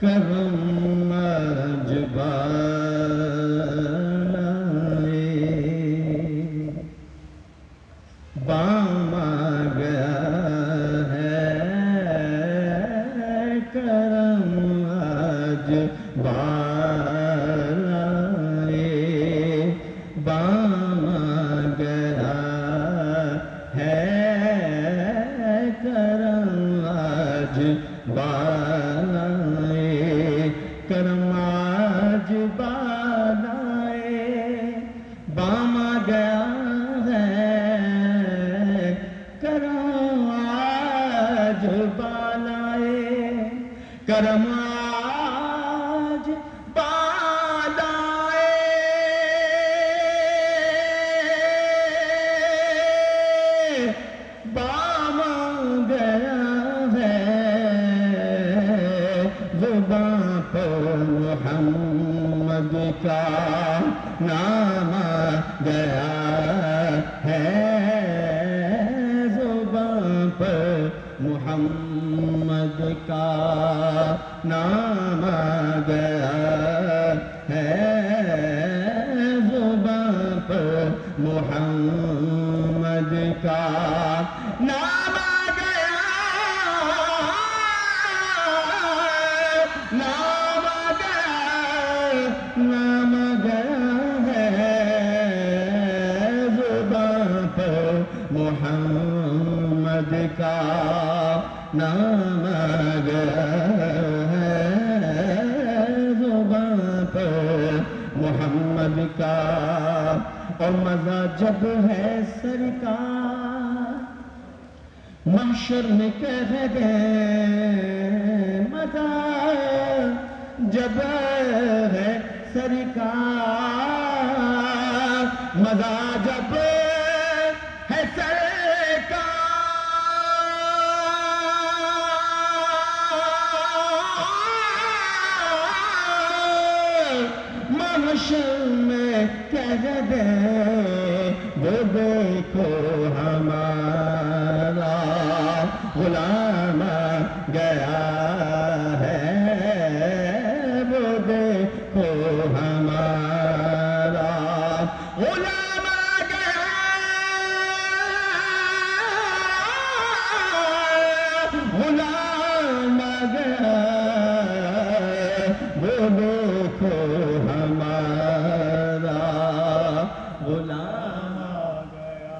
کرم آج بانائے بام آ گیا ہے کرم آج بانائے بام آ گیا ہے کرم آج بانائے کرم آج بانائے بام آ گیا ہے کرم آج بانائے کرم آج بانائے بام آ گیا ہے زباں پر محمد کا نام آ گیا ہے زباں پر محمد کا نام آ گیا ہے زباں پر محمد کا نام آ گیا نام آ گیا نام آ گیا ہے زباں پر محمد کا نام آ گیا ہے زباں پر محمد کا اور مزہ جب ہے سرکار محشر میں کہہ گئے مزہ جب ہے سرکار مزہ جب ہے سرکار محشر میں کہہ گئے وہ دیکھو ہمارا غلام آ گیا ہے وہ دیکھو ہمارا غلام آ گیا غلام آ گیا وہ دیکھو ہمارا غلام آ گیا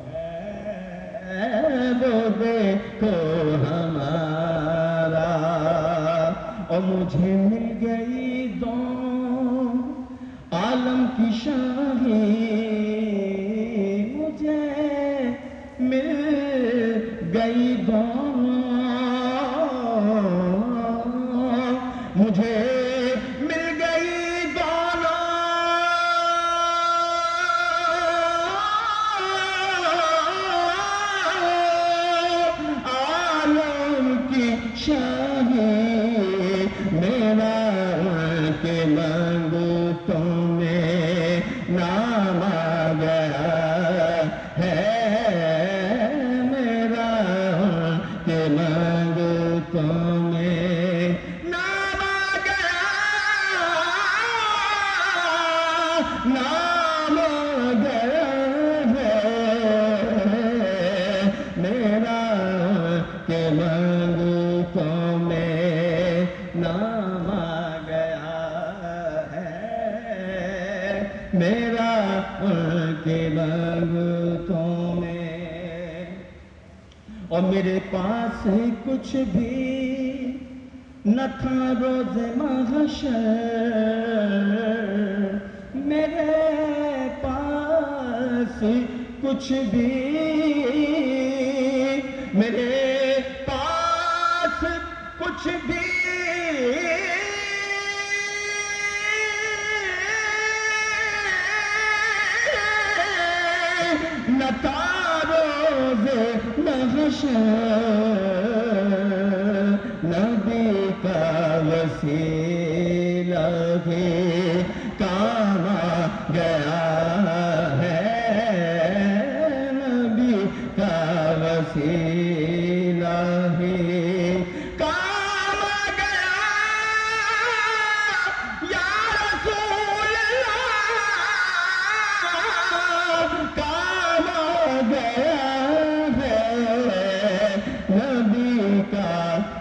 ہے وہ دیکھو ہمارا اور مجھے مل گئی دو عالم کی شاہی مجھے مل گئی دو مجھے مل گئی دونوں عالم کی شاہی میرا ان کے منگوتوں میں نام آ گیا ہے میرا ان کے منگوتوں میں نام آ گیا نام آ گیا ہے میرا کہ منگوتوں میں نام آ گیا ہے میرا کہ منگوتوں میں اور میرے پاس کچھ بھی نہ تھا روز محشر میرے پاس کچھ بھی میرے پاس کچھ بھی نہ تھا روز محشر نبی کا وسیلہ ہے کام آ گیا ہے نبی کا وسیلہ ہے کام آ گیا